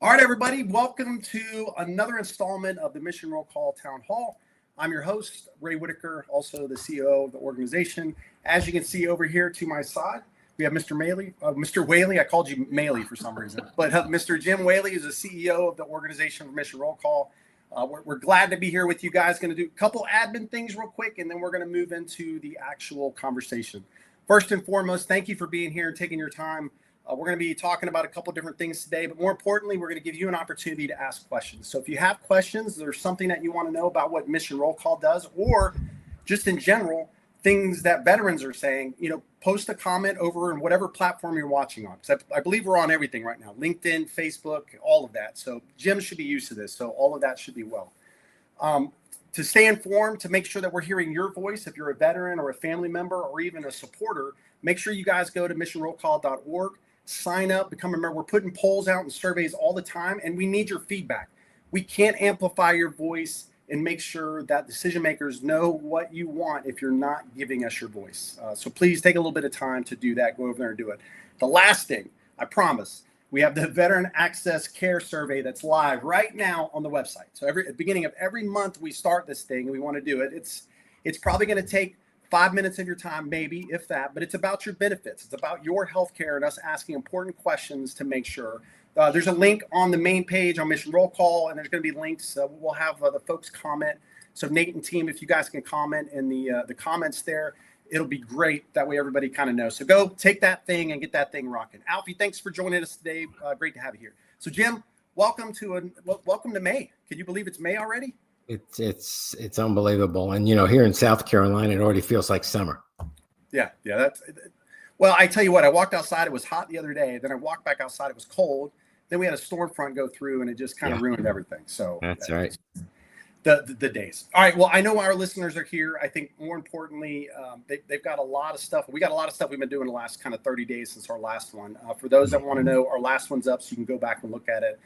All right, everybody, welcome to another installment of the Mission Roll Call Town Hall. I'm your host, Ray Whitaker, also the CEO of the organization. As you can see over here to my side, we have Mr. Whaley. I called you Maley for some reason, but Mr. Jim Whaley is the CEO of the organization for Mission Roll Call. We're glad to be here with you guys. Going to do a couple admin things real quick, and then we're going to move into the actual conversation. First and foremost, thank you for being here and taking your time. We're going to be talking about a couple different things today, but more importantly, we're going to give you an opportunity to ask questions. So if you have questions, there's something that you want to know about what Mission Roll Call does, or just in general, things that veterans are saying, post a comment over in whatever platform you're watching on. Because I believe we're on everything right now, LinkedIn, Facebook, all of that. So Jim should be used to this. So all of that should be well. To stay informed, to make sure that we're hearing your voice, if you're a veteran or a family member or even a supporter, make sure you guys go to missionrollcall.org. Sign up, become a member. We're putting polls out and surveys all the time, and we need your feedback. We can't amplify your voice and make sure that decision makers know what you want if you're not giving us your voice. So please take a little bit of time to do that. Go over there and do it. The last thing, I promise, we have the Veteran Access Care Survey that's live right now on the website. So at the beginning of every month we start this thing and we want to do it. It's probably going to take 5 minutes of your time, maybe, if that, but it's about your benefits. It's about your healthcare and us asking important questions to make sure. There's a link on the main page on Mission Roll Call, and there's going to be links. We'll have the folks comment. So Nate and team, if you guys can comment in the comments there, it'll be great. That way everybody kind of knows. So go take that thing and get that thing rocking. Alfie, thanks for joining us today. Great to have you here. So Jim, welcome to May. Can you believe it's May already? It's unbelievable. And, here in South Carolina, it already feels like summer. Yeah. Well, I tell you what, I walked outside. It was hot the other day. Then I walked back outside. It was cold. Then we had a storm front go through and it just kind of ruined everything. So that's right. The days. All right. Well, I know our listeners are here. I think more importantly, they've got a lot of stuff. We got a lot of stuff we've been doing the last kind of 30 days since our last one. For those that want to know, our last one's up, so you can go back and look at it.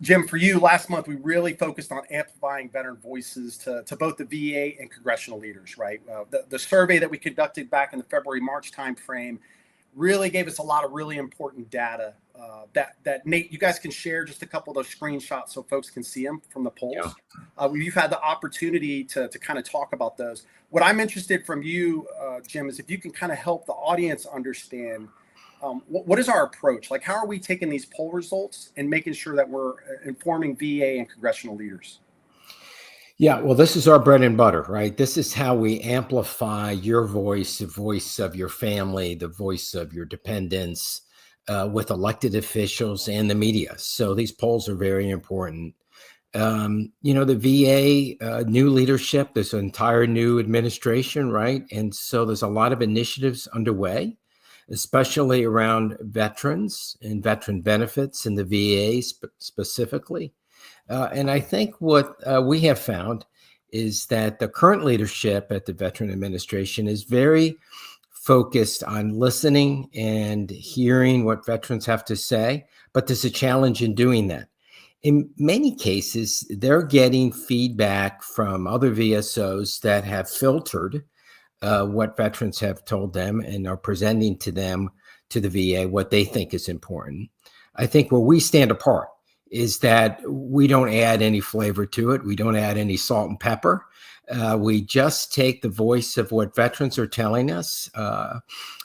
Jim, for you, last month, we really focused on amplifying veteran voices to both the VA and congressional leaders, right? The survey that we conducted back in the February-March timeframe really gave us a lot of really important data that Nate, you guys can share just a couple of those screenshots so folks can see them from the polls. Yeah. You've had the opportunity to kind of talk about those. What I'm interested from you, Jim, is if you can kind of help the audience understand what is our approach? Like, how are we taking these poll results and making sure that we're informing VA and congressional leaders? Yeah, well, this is our bread and butter, right? This is how we amplify your voice, the voice of your family, the voice of your dependents with elected officials and the media. So these polls are very important. The VA, new leadership, there's an entire new administration, right? And so there's a lot of initiatives underway, especially around veterans and veteran benefits in the VA specifically. And I think what we have found is that the current leadership at the Veteran Administration is very focused on listening and hearing what veterans have to say, but there's a challenge in doing that. In many cases, they're getting feedback from other VSOs that have filtered what veterans have told them and are presenting to them, to the VA, what they think is important. I think where we stand apart is that we don't add any flavor to it. We don't add any salt and pepper. We just take the voice of what veterans are telling us,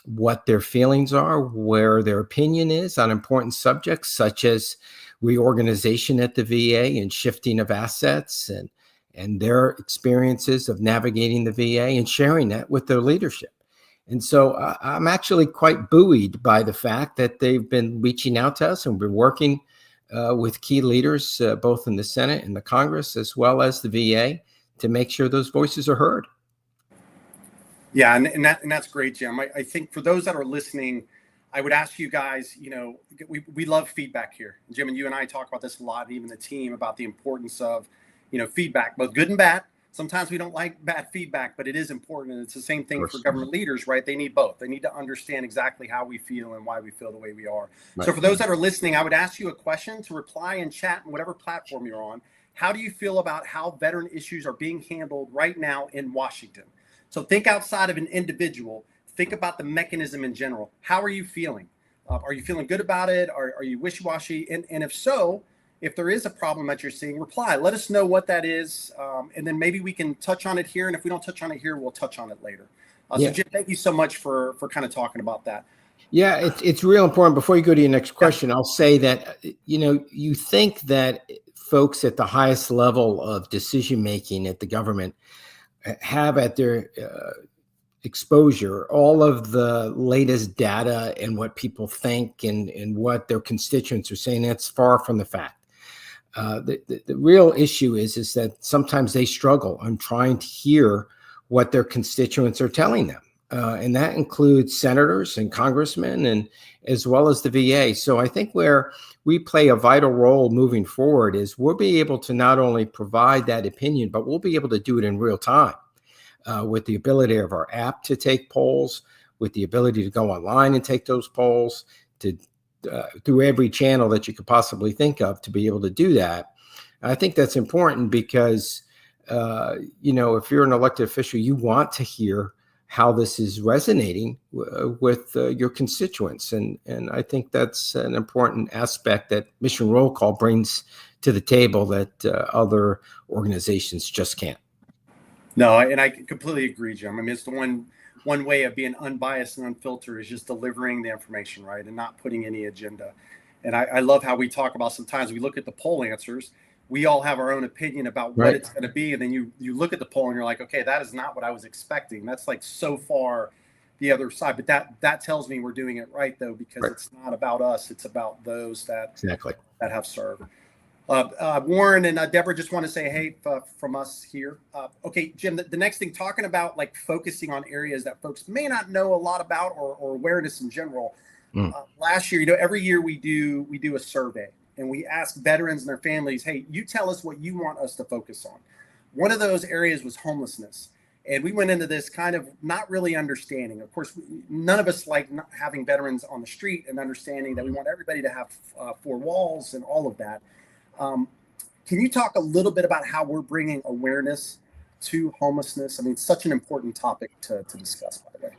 what their feelings are, where their opinion is on important subjects, such as reorganization at the VA and shifting of assets and their experiences of navigating the VA and sharing that with their leadership. And so I'm actually quite buoyed by the fact that they've been reaching out to us and been working with key leaders, both in the Senate and the Congress, as well as the VA, to make sure those voices are heard. Yeah, and that's great, Jim. I think for those that are listening, I would ask you guys, we love feedback here. Jim and you and I talk about this a lot, and even the team, about the importance of feedback, both good and bad. Sometimes we don't like bad feedback, but it is important. And it's the same thing for government leaders, right? They need both. They need to understand exactly how we feel and why we feel the way we are. Right. So for those that are listening, I would ask you a question to reply in chat on whatever platform you're on. How do you feel about how veteran issues are being handled right now in Washington? So think outside of an individual. Think about the mechanism in general. How are you feeling? Are you feeling good about it? Are you wishy-washy? And if so, if there is a problem that you're seeing, reply. Let us know what that is, and then maybe we can touch on it here. And if we don't touch on it here, we'll touch on it later. So Jim, thank you so much for kind of talking about that. Yeah, it's real important. Before you go to your next question, I'll say that, you think that folks at the highest level of decision making at the government have at their exposure all of the latest data and what people think and what their constituents are saying. That's far from the fact. The real issue is that sometimes they struggle on trying to hear what their constituents are telling them. And that includes senators and congressmen, and as well as the VA. So I think where we play a vital role moving forward is we'll be able to not only provide that opinion, but we'll be able to do it in real time with the ability of our app to take polls, with the ability to go online and take those polls, to through every channel that you could possibly think of to be able to do that. I think that's important because, if you're an elected official, you want to hear how this is resonating with your constituents. And I think that's an important aspect that Mission Roll Call brings to the table that other organizations just can't. No, and I completely agree, Jim. I mean, it's the one way of being unbiased and unfiltered is just delivering the information, right, and not putting any agenda. And I love how we talk about sometimes we look at the poll answers. We all have our own opinion about what it's going to be. And then you look at the poll and you're like, okay, that is not what I was expecting. That's like so far the other side. But that tells me we're doing it right, though, because it's not about us. It's about those that have served. Warren and Deborah just want to say, hey, from us here. Okay, Jim, the next thing, talking about like focusing on areas that folks may not know a lot about or awareness in general. Last year, every year we do a survey. And we ask veterans and their families, hey, you tell us what you want us to focus on. One of those areas was homelessness. And we went into this kind of not really understanding. Of course, none of us like not having veterans on the street and understanding that we want everybody to have 4 walls and all of that. Can you talk a little bit about how we're bringing awareness to homelessness? I mean, it's such an important topic to discuss, by the way.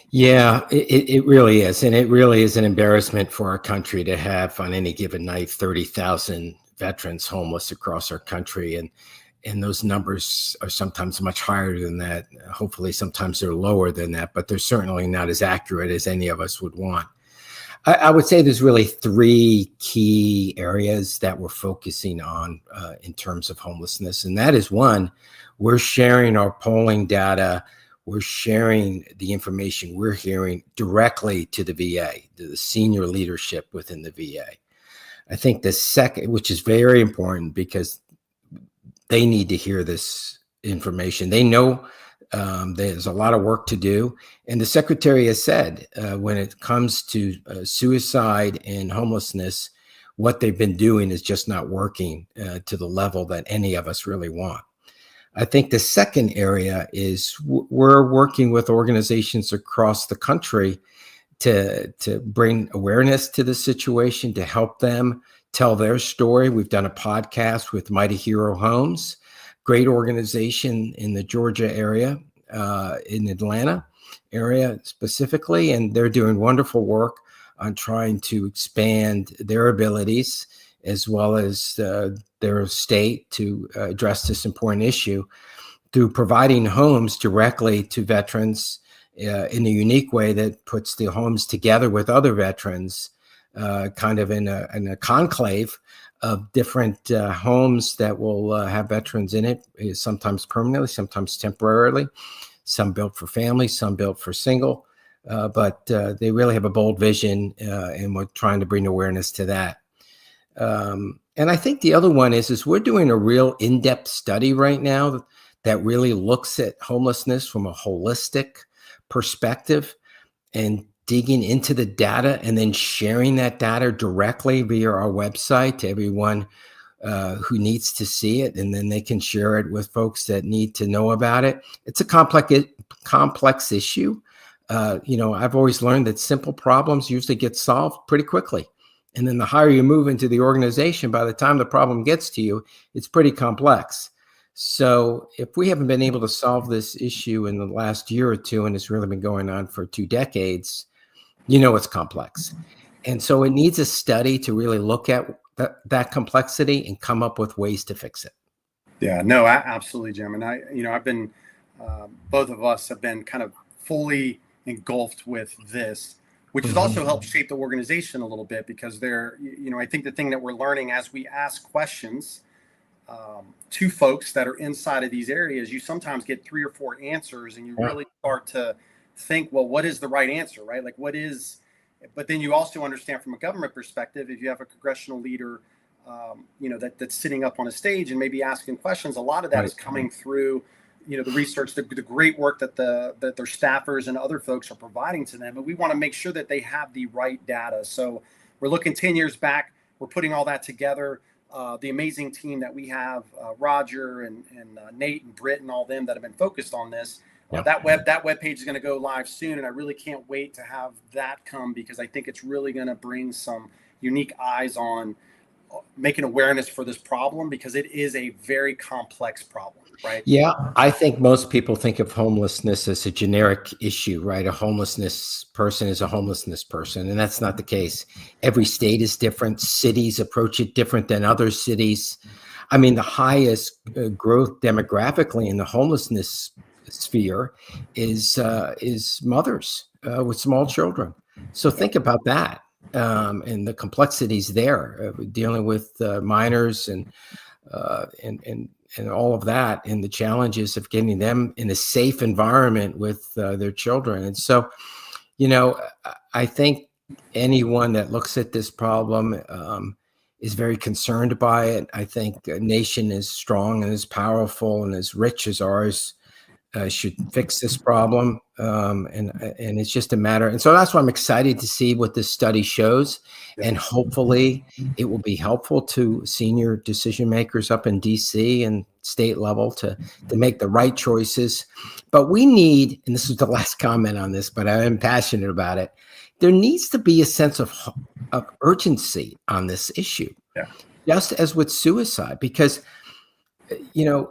Yeah, it really is. And it really is an embarrassment for our country to have on any given night 30,000 veterans homeless across our country. And those numbers are sometimes much higher than that. Hopefully, sometimes they're lower than that, but they're certainly not as accurate as any of us would want. I would say there's really 3 key areas that we're focusing on in terms of homelessness. And that is, one, we're sharing our polling data. We're sharing the information we're hearing directly to the VA, to the senior leadership within the VA. I think the second, which is very important because they need to hear this information. They know there's a lot of work to do. And the secretary has said when it comes to suicide and homelessness, what they've been doing is just not working to the level that any of us really want. I think the second area is we're working with organizations across the country to bring awareness to the situation, to help them tell their story. We've done a podcast with Mighty Hero Homes, great organization in the Georgia area, in Atlanta area specifically, and they're doing wonderful work on trying to expand their abilities as well as their state to address this important issue through providing homes directly to veterans in a unique way that puts the homes together with other veterans, kind of in a conclave of different homes that will have veterans in it, sometimes permanently, sometimes temporarily, some built for families, some built for single, but they really have a bold vision, and we're trying to bring awareness to that. And I think the other one is we're doing a real in-depth study right now that really looks at homelessness from a holistic perspective and digging into the data and then sharing that data directly via our website to everyone who needs to see it. And then they can share it with folks that need to know about it. It's a complex issue. I've always learned that simple problems usually get solved pretty quickly. And then the higher you move into the organization, by the time the problem gets to you, it's pretty complex. So if we haven't been able to solve this issue in the last year or two, and it's really been going on for 2 decades, It's complex. And so it needs a study to really look at that complexity and come up with ways to fix it. Yeah, no, absolutely, Jim. And I've been, both of us have been kind of fully engulfed with this, which has also helped shape the organization a little bit, because I think the thing that we're learning as we ask questions to folks that are inside of these areas, you sometimes get 3 or 4 answers, and you really start to think, well, what is the right answer, right? Like, but then you also understand from a government perspective, if you have a congressional leader, that's sitting up on a stage and maybe asking questions, a lot of that is coming through, the research, the great work that their staffers and other folks are providing to them. And we want to make sure that they have the right data. So we're looking 10 years back, we're putting all that together. The amazing team that we have, Roger and Nate and Britt and all them that have been focused on this. That web page is going to go live soon, and I really can't wait to have that come, because I think it's really going to bring some unique eyes on making awareness for this problem, because it is a very complex problem, right? Yeah, I think most people think of homelessness as a generic issue, right? A homelessness person is a homelessness person, and that's not the case. Every state is different. Cities approach it different than other cities. I mean, the highest growth demographically in the homelessness sphere is mothers with small children. So think about that, and the complexities there, dealing with minors and all of that, and the challenges of getting them in a safe environment with their children. And so, I think anyone that looks at this problem is very concerned by it. I think a nation as strong and as powerful and as rich as ours should fix this problem, and it's just a matter. And so that's why I'm excited to see what this study shows, and hopefully it will be helpful to senior decision makers up in DC and state level to make the right choices. But we need, and this is the last comment on this, but I am passionate about it, there needs to be a sense of urgency on this issue, just as with suicide, because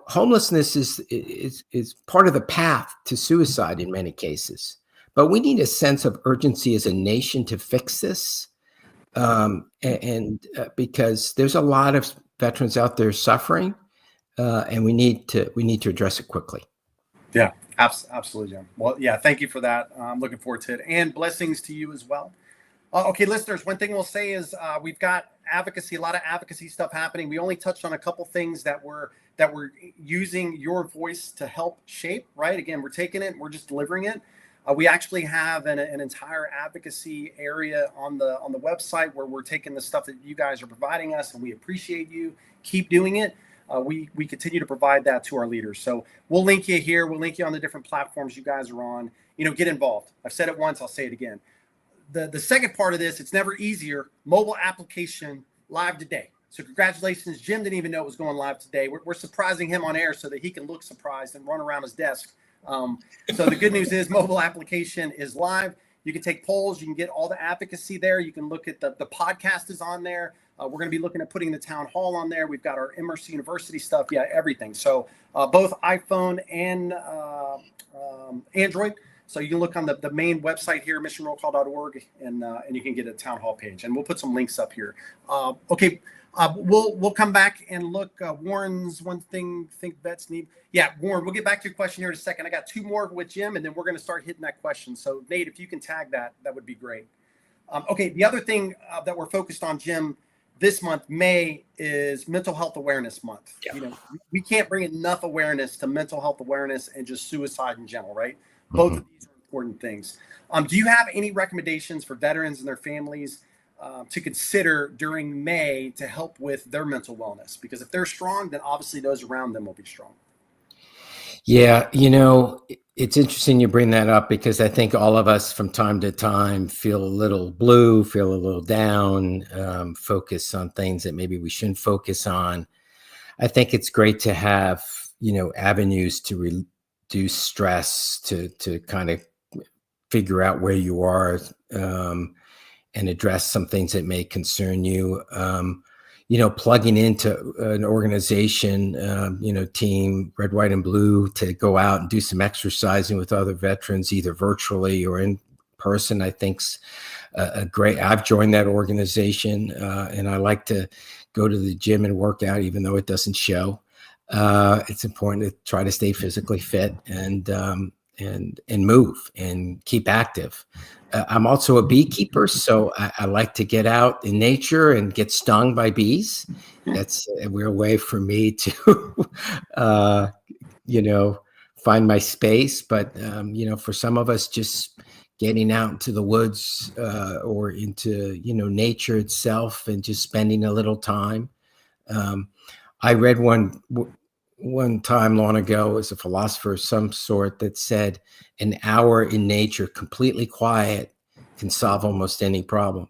homelessness is part of the path to suicide in many cases. But we need a sense of urgency as a nation to fix this, because there's a lot of veterans out there suffering, and we need to address it quickly. Yeah, absolutely, Jim. Well, yeah, thank you for that. I'm looking forward to it, and blessings to you as well. Okay, listeners, one thing we'll say is we've got a lot of advocacy stuff happening. We only touched on a couple things that we're using your voice to help shape, right? Again, we're taking it, we're just delivering it. We actually have an entire advocacy area on the website where we're taking the stuff that you guys are providing us, and we appreciate you. Keep doing it. We continue to provide that to our leaders. So we'll link you here. We'll link you on the different platforms you guys are on. Get involved. I've said it once, I'll say it again. The second part of this, it's never easier. Mobile application live today. So congratulations. Jim didn't even know it was going live today. We're surprising him on air so that he can look surprised and run around his desk. So the good news is mobile application is live. You can take polls. You can get all the advocacy there. You can look at the podcast is on there. We're going to be looking at putting the town hall on there. We've got our Immerse University stuff. Yeah, everything. So both iPhone and Android. So you can look on the main website here, missionrollcall.org, and you can get a town hall page. And we'll put some links up here. Okay, we'll come back and look. Warren's one thing think vets need. Yeah, Warren, we'll get back to your question here in a second. I got 2 more with Jim, and then we're going to start hitting that question. So Nate, if you can tag that would be great. Okay, the other thing that we're focused on, Jim, this month, May, is Mental Health Awareness Month. Yeah. We can't bring enough awareness to mental health awareness and just suicide in general, right? Both of these are important things. Do you have any recommendations for veterans and their families to consider during May to help with their mental wellness? Because if they're strong, then obviously those around them will be strong. Yeah, it's interesting you bring that up, because I think all of us from time to time feel a little blue, feel a little down, focus on things that maybe we shouldn't focus on. I think it's great to have, avenues to reduce stress, to kind of figure out where you are, and address some things that may concern you. Plugging into an organization, team, Red, White, and Blue, to go out and do some exercising with other veterans, either virtually or in person, I think's a great. I've joined that organization, and I like to go to the gym and work out, even though it doesn't show. It's important to try to stay physically fit and move and keep active. I'm also a beekeeper, so I like to get out in nature and get stung by bees. That's a real way for me to, find my space. But, for some of us, just getting out into the woods or into, nature itself and just spending a little time. I read one time long ago as a philosopher of some sort that said an hour in nature, completely quiet, can solve almost any problem.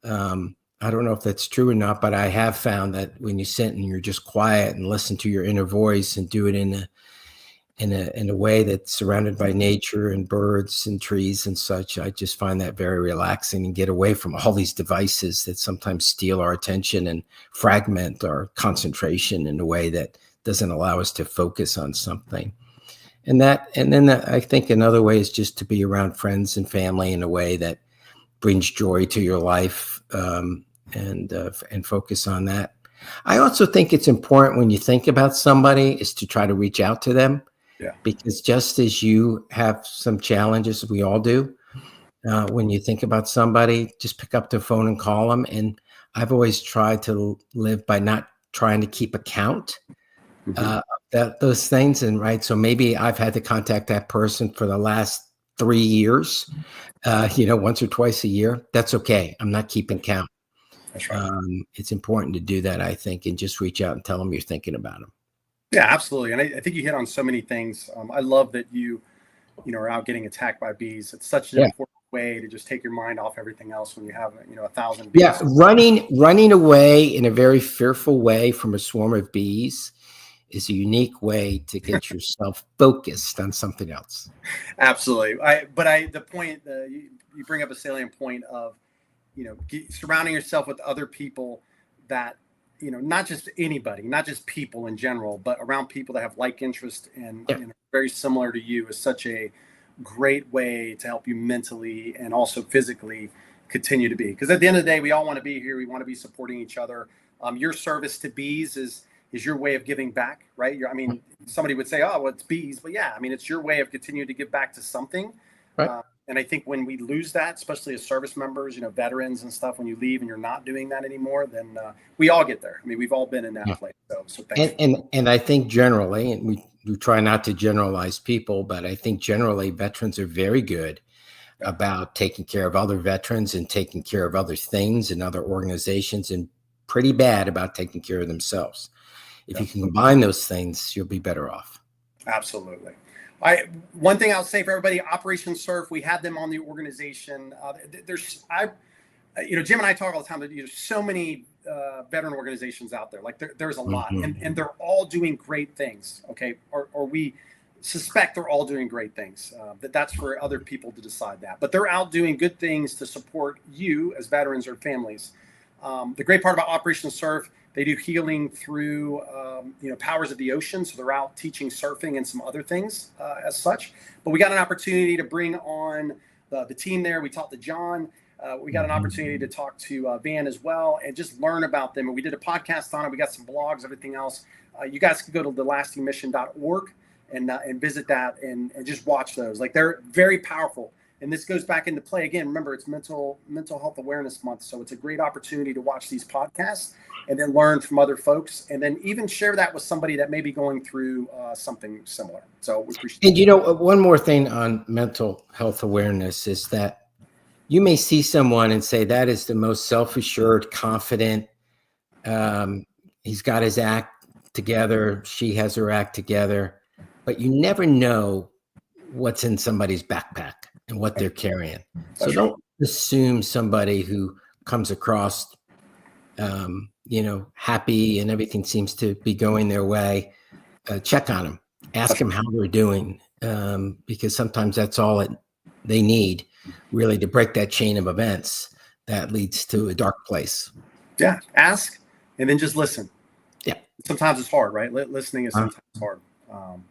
I don't know if that's true or not, but I have found that when you sit and you're just quiet and listen to your inner voice and do it in a way that's surrounded by nature and birds and trees and such, I just find that very relaxing and get away from all these devices that sometimes steal our attention and fragment our concentration in a way that doesn't allow us to focus on something. And then I think another way is just to be around friends and family in a way that brings joy to your life, and focus on that. I also think it's important when you think about somebody is to try to reach out to them. Yeah. Because just as you have some challenges, we all do, when you think about somebody, just pick up the phone and call them. And I've always tried to live by not trying to keep account those things. And right. So maybe I've had to contact that person for the last 3 years, once or twice a year. That's okay. I'm not keeping count. That's right. It's important to do that, I think, and just reach out and tell them you're thinking about them. Yeah, absolutely. And I think you hit on so many things. I love that you are out getting attacked by bees. It's such an important way to just take your mind off everything else when you have, 1,000 bees. Yeah, running away in a very fearful way from a swarm of bees is a unique way to get yourself focused on something else. Absolutely. The point you bring up a salient point of, surrounding yourself with other people that, not just anybody, not just people in general, but around people that have like interest and very similar to you is such a great way to help you mentally and also physically continue to be. Because at the end of the day, we all want to be here. We want to be supporting each other. Your service to bees is your way of giving back, right? Somebody would say, oh, well, it's bees. But yeah, it's your way of continuing to give back to something. Right. And I think when we lose that, especially as service members, veterans and stuff, when you leave and you're not doing that anymore, then we all get there. We've all been in that place. So thanks. And I think generally, and we try not to generalize people, but I think generally veterans are very good about taking care of other veterans and taking care of other things and other organizations, and pretty bad about taking care of themselves. If you can combine those things, you'll be better off. Absolutely. One thing I'll say for everybody, Operation Surf, we had them on the organization. Jim and I talk all the time that there's so many veteran organizations out there. Like there's a lot, and they're all doing great things. Okay, or we suspect they're all doing great things. That's for other people to decide that. But they're out doing good things to support you as veterans or families. The great part about Operation Surf, they do healing through, powers of the ocean. So they're out teaching surfing and some other things as such. But we got an opportunity to bring on the team there. We talked to John. We got an opportunity to talk to Van as well and just learn about them. And we did a podcast on it. We got some blogs, everything else. You guys can go to thelastingmission.org and visit that and just watch those. Like, they're very powerful. And this goes back into play again. Remember, it's mental health awareness month. So it's a great opportunity to watch these podcasts and then learn from other folks, and then even share that with somebody that may be going through something similar. So we appreciate it. And one more thing on mental health awareness is that you may see someone and say that is the most self-assured, confident. He's got his act together. She has her act together, but you never know what's in somebody's backpack and what they're carrying. So don't assume somebody who comes across, happy and everything seems to be going their way. Check on them, ask them how they're doing, because sometimes that's all they need really to break that chain of events that leads to a dark place. Yeah. Ask and then just listen. Yeah. Sometimes it's hard, right? Listening is sometimes hard.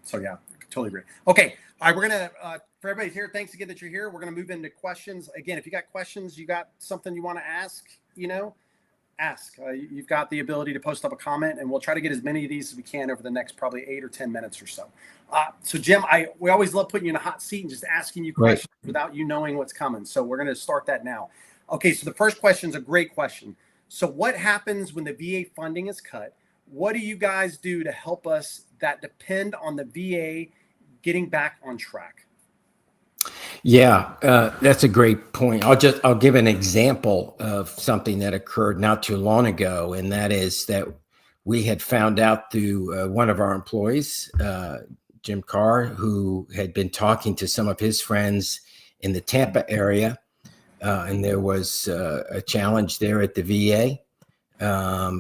So yeah, totally agree. Okay. All right. We're going to for everybody here, thanks again that you're here. We're going to move into questions. Again, if you got questions, you got something you want to ask, ask. You've got the ability to post up a comment, and we'll try to get as many of these as we can over the next probably 8 or 10 minutes or so. So Jim, we always love putting you in a hot seat and just asking you questions without you knowing what's coming. So we're going to start that now. Okay, so the first question is a great question. So what happens when the VA funding is cut? What do you guys do to help us that depend on the VA getting back on track? Yeah, that's a great point. I'll give an example of something that occurred not too long ago, and that is that we had found out through one of our employees, Jim Carr, who had been talking to some of his friends in the Tampa area, and there was a challenge there at the VA,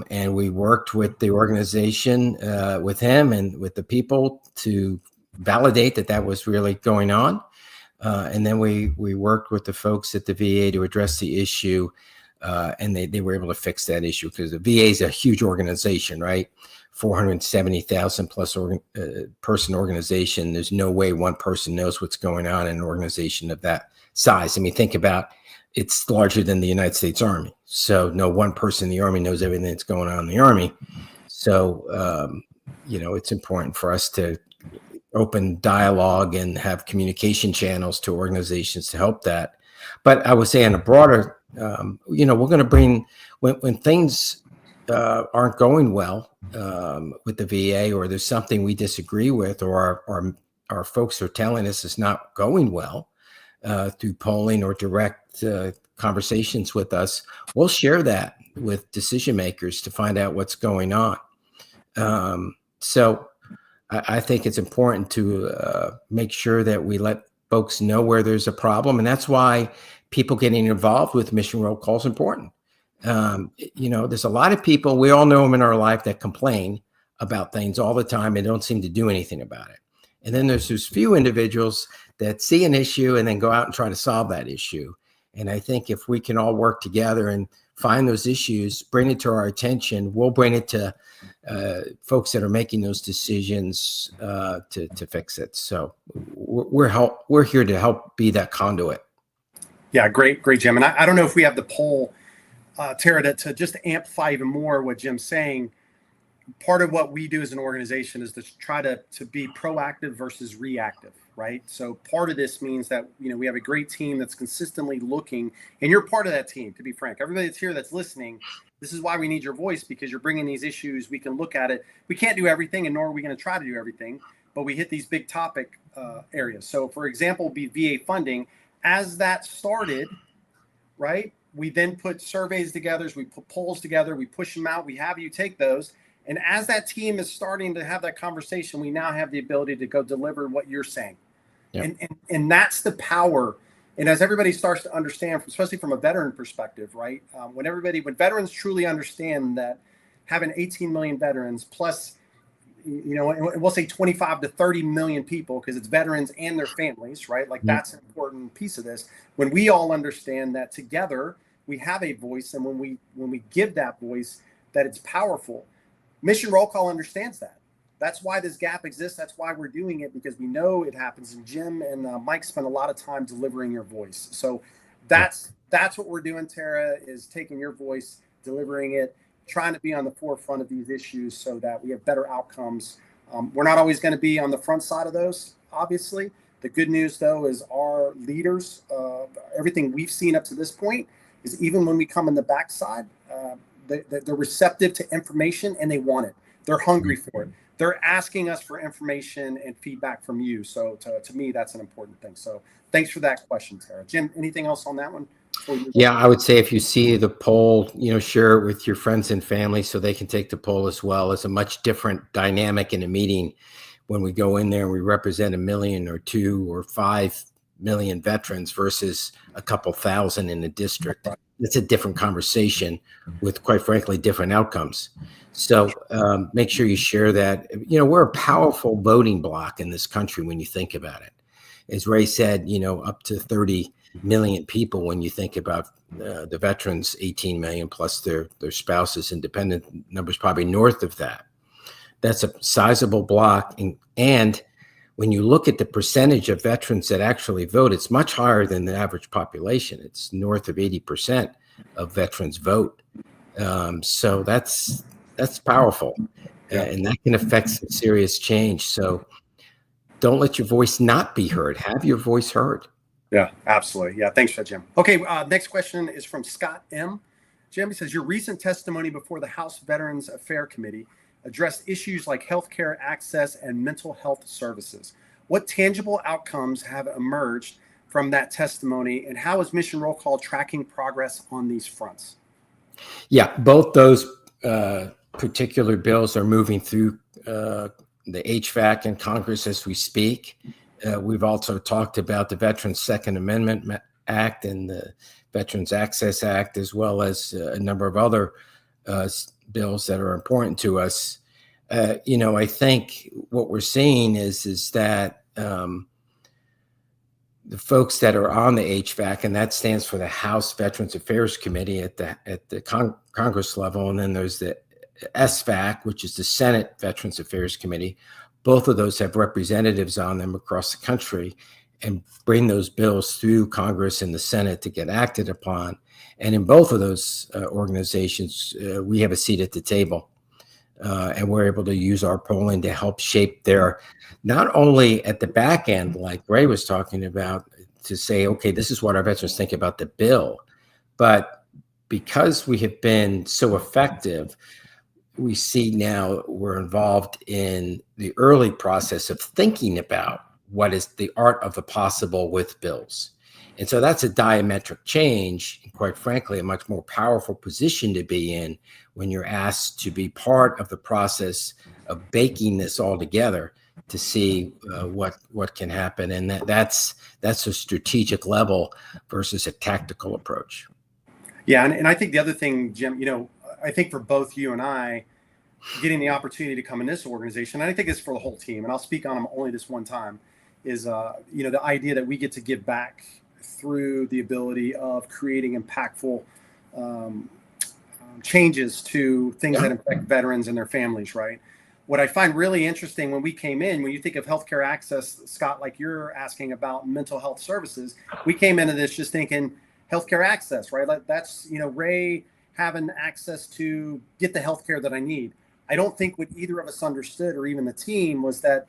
and we worked with the organization, with him and with the people to validate that was really going on. And then we worked with the folks at the VA to address the issue, and they were able to fix that issue because the VA is a huge organization, right? 470,000 plus person organization. There's no way one person knows what's going on in an organization of that size. I mean, think about it's larger than the United States Army. So no one person in the Army knows everything that's going on in the Army. So, it's important for us to open dialogue and have communication channels to organizations to help that. But I would say on a broader, we're going to bring, when things aren't going well with the VA, or there's something we disagree with, or our folks are telling us it's not going well through polling or direct conversations with us, we'll share that with decision makers to find out what's going on. So I think it's important to make sure that we let folks know where there's a problem. And that's why people getting involved with mission roll call is important. There's a lot of people, we all know them in our life, that complain about things all the time and don't seem to do anything about it. And then there's those few individuals that see an issue and then go out and try to solve that issue. And I think if we can all work together and find those issues, bring it to our attention, we'll bring it to folks that are making those decisions to fix it. So we're here to help be that conduit. Yeah, great, Jim. And I don't know if we have the poll, Tara, to just amplify even more what Jim's saying. Part of what we do as an organization is to try to be proactive versus reactive, right? So part of this means that, we have a great team that's consistently looking, and you're part of that team, to be frank. Everybody that's here that's listening, this is why we need your voice, because you're bringing these issues. We can look at it. We can't do everything, and nor are we going to try to do everything, but we hit these big topic areas. So for example, be VA funding. As that started, right, we then put surveys together, we put polls together, we push them out, we have you take those. And as that team is starting to have that conversation, we now have the ability to go deliver what you're saying. Yep. And that's the power. And as everybody starts to understand, especially from a veteran perspective, right? When veterans truly understand that having 18 million veterans plus, we'll say 25 to 30 million people, because it's veterans and their families, right? Like that's an important piece of this. When we all understand that together we have a voice, and when we give that voice, that it's powerful. Mission Roll Call understands that. That's why this gap exists. That's why we're doing it, because we know it happens. And Jim and Mike spend a lot of time delivering your voice. So that's what we're doing, Tara, is taking your voice, delivering it, trying to be on the forefront of these issues so that we have better outcomes. We're not always going to be on the front side of those, obviously. The good news, though, is our leaders, everything we've seen up to this point, is even when we come in the backside, they're receptive to information and they want it. They're hungry for it. They're asking us for information and feedback from you. So to me, that's an important thing. So thanks for that question, Tara. Jim, anything else on that one? Yeah, I would say if you see the poll, share it with your friends and family so they can take the poll as well. It's a much different dynamic in a meeting when we go in there and we represent 1 million or 2 or 5 million veterans versus a couple thousand in the district. It's a different conversation with, quite frankly, different outcomes. So make sure you share that. We're a powerful voting bloc in this country when you think about it. As Ray said, up to 30 million people when you think about the veterans, 18 million plus their spouses, independent numbers probably north of that. That's a sizable block. And when you look at the percentage of veterans that actually vote, it's much higher than the average population. It's north of 80% of veterans vote. So that's powerful, and that can affect some serious change. So don't let your voice not be heard. Have your voice heard. Yeah, absolutely. Yeah, thanks for that, Jim. Okay, next question is from Scott M. Jim, he says, your recent testimony before the House Veterans Affairs Committee addressed issues like healthcare access and mental health services. What tangible outcomes have emerged from that testimony, and how is Mission Roll Call tracking progress on these fronts? Yeah, both those particular bills are moving through the HVAC in Congress as we speak. We've also talked about the Veterans Second Amendment Act and the Veterans Access Act, as well as a number of other bills that are important to us. I think what we're seeing is that the folks that are on the HVAC, and that stands for the House Veterans Affairs Committee at the Congress level, and then there's the SVAC, which is the Senate Veterans Affairs Committee. Both of those have representatives on them across the country and bring those bills through Congress and the Senate to get acted upon. And in both of those organizations, we have a seat at the table. And we're able to use our polling to help shape their, not only at the back end, like Ray was talking about, to say, okay, this is what our veterans think about the bill. But because we have been so effective, we see now we're involved in the early process of thinking about what is the art of the possible with bills. And so that's a diametric change, and quite frankly, a much more powerful position to be in when you're asked to be part of the process of baking this all together to see what can happen. And that's a strategic level versus a tactical approach. Yeah, and I think the other thing, Jim, I think for both you and I, getting the opportunity to come in this organization, and I think it's for the whole team, and I'll speak on them only this one time, is the idea that we get to give back through the ability of creating impactful changes to things that affect veterans and their families, right? What I find really interesting when we came in, when you think of healthcare access, Scott, like you're asking about mental health services, we came into this just thinking healthcare access, right? Like that's, Ray having access to get the healthcare that I need. I don't think what either of us understood, or even the team, was that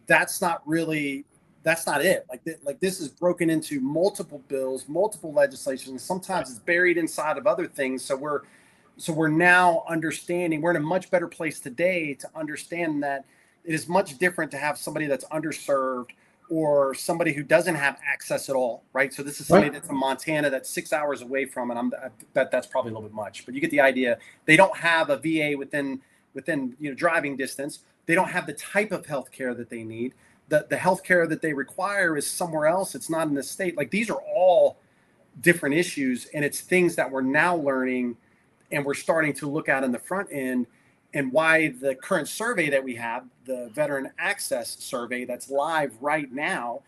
that's not it. Like this is broken into multiple bills, multiple legislation. Sometimes it's buried inside of other things. So we're now understanding, we're in a much better place today to understand that it is much different to have somebody that's underserved or somebody who doesn't have access at all, right? So this is somebody that's in Montana that's 6 hours away from, and I bet that's probably a little bit much, but you get the idea. They don't have a VA within driving distance. They don't have the type of healthcare that they need. The healthcare that they require is somewhere else. It's not in the state. Like these are all different issues, and it's things that we're now learning and we're starting to look at in the front end. And why the current survey that we have, the Veteran Access Survey that's live right now,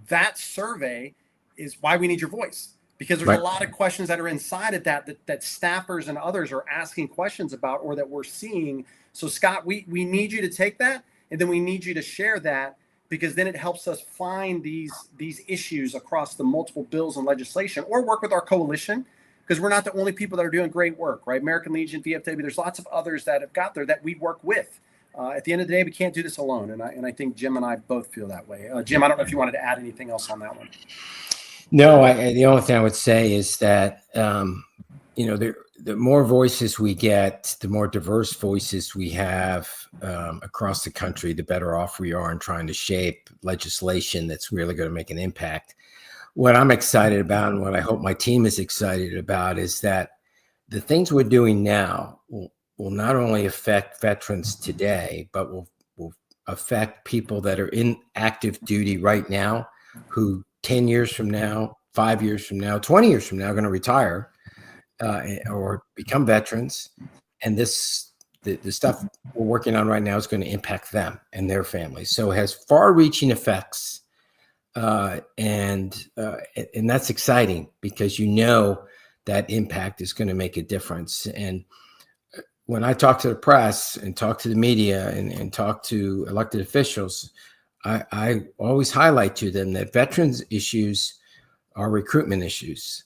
that survey is why we need your voice. Because there's a lot of questions that are inside of that staffers and others are asking questions about, or that we're seeing. So Scott, we need you to take that, and then we need you to share that, because then it helps us find these issues across the multiple bills and legislation, or work with our coalition, because we're not the only people that are doing great work, right? American Legion, VFW, there's lots of others that have got there that we work with. At the end of the day, we can't do this alone. And I think Jim and I both feel that way. Jim, I don't know if you wanted to add anything else on that one. No, the only thing I would say is that, the more voices we get, the more diverse voices we have across the country, the better off we are in trying to shape legislation that's really going to make an impact. What I'm excited about, and what I hope my team is excited about, is that the things we're doing now will not only affect veterans today, but will affect people that are in active duty right now, who 10 years from now, 5 years from now, 20 years from now are going to retire or become veterans. And the stuff we're working on right now is going to impact them and their families. So it has far-reaching effects. And that's exciting, because that impact is going to make a difference. And when I talk to the press and talk to the media and talk to elected officials, I always highlight to them that veterans issues are recruitment issues,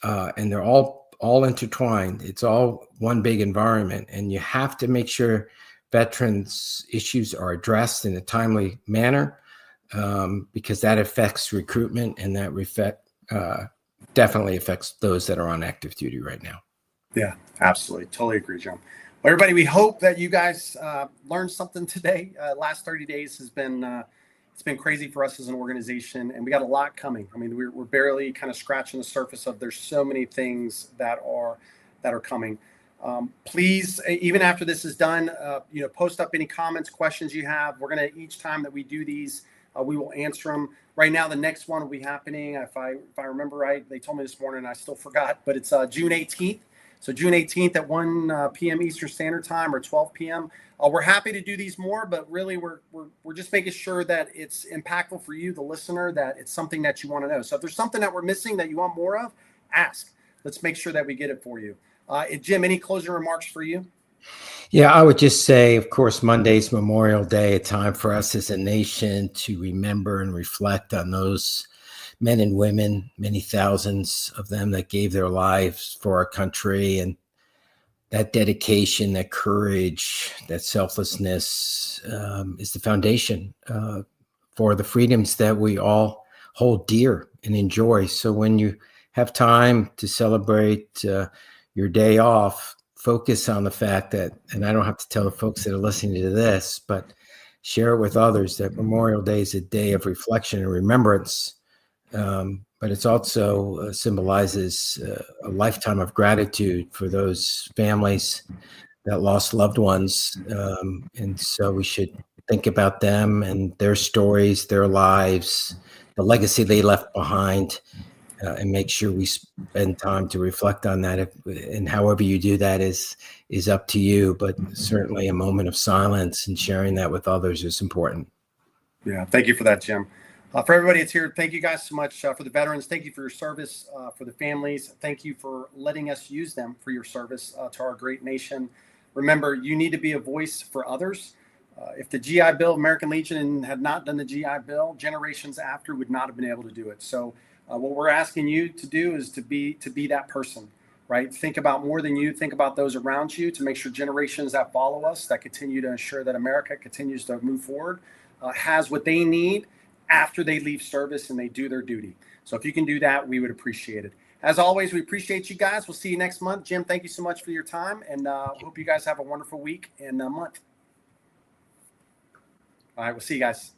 and they're all intertwined. It's all one big environment, and you have to make sure veterans issues are addressed in a timely manner, because that affects recruitment, and that definitely affects those that are on active duty right now. Yeah, absolutely. Totally agree, Jim. Well, everybody, we hope that you guys learned something today. Last 30 days has been it's been crazy for us as an organization, and we got a lot coming. I mean, we're barely kind of scratching the surface of. There's so many things that are coming. Please, even after this is done, post up any comments, questions you have. We're gonna, each time that we do these, we will answer them. Right now, the next one will be happening. If I remember right, they told me this morning, I still forgot, but it's June 18th. So June 18th at 1 p.m. Eastern Standard Time or 12 p.m. We're happy to do these more, but really we're just making sure that it's impactful for you, the listener, that it's something that you want to know. So if there's something that we're missing that you want more of, ask. Let's make sure that we get it for you. Jim, any closing remarks for you? Yeah, I would just say, of course, Monday's Memorial Day, a time for us as a nation to remember and reflect on those men and women, many thousands of them that gave their lives for our country. And that dedication, that courage, that selflessness is the foundation for the freedoms that we all hold dear and enjoy. So when you have time to celebrate your day off, focus on the fact that, and I don't have to tell the folks that are listening to this, but share it with others, that Memorial Day is a day of reflection and remembrance. But it's also symbolizes a lifetime of gratitude for those families that lost loved ones. And so we should think about them and their stories, their lives, the legacy they left behind, and make sure we spend time to reflect on that. And however you do that is up to you, but certainly a moment of silence and sharing that with others is important. Yeah, thank you for that, Jim. For everybody that's here, thank you guys so much. For the veterans, thank you for your service. For the families, thank you for letting us use them for your service to our great nation. Remember, you need to be a voice for others. If the GI Bill, American Legion had not done the GI Bill, generations after would not have been able to do it. So what we're asking you to do is to be that person, right? Think about more than you, think about those around you, to make sure generations that follow us, that continue to ensure that America continues to move forward, has what they need after they leave service and they do their duty. So if you can do that, we would appreciate it. As always, we appreciate you guys. We'll see you next month. Jim, thank you so much for your time, and hope you guys have a wonderful week and month. All right, we'll see you guys.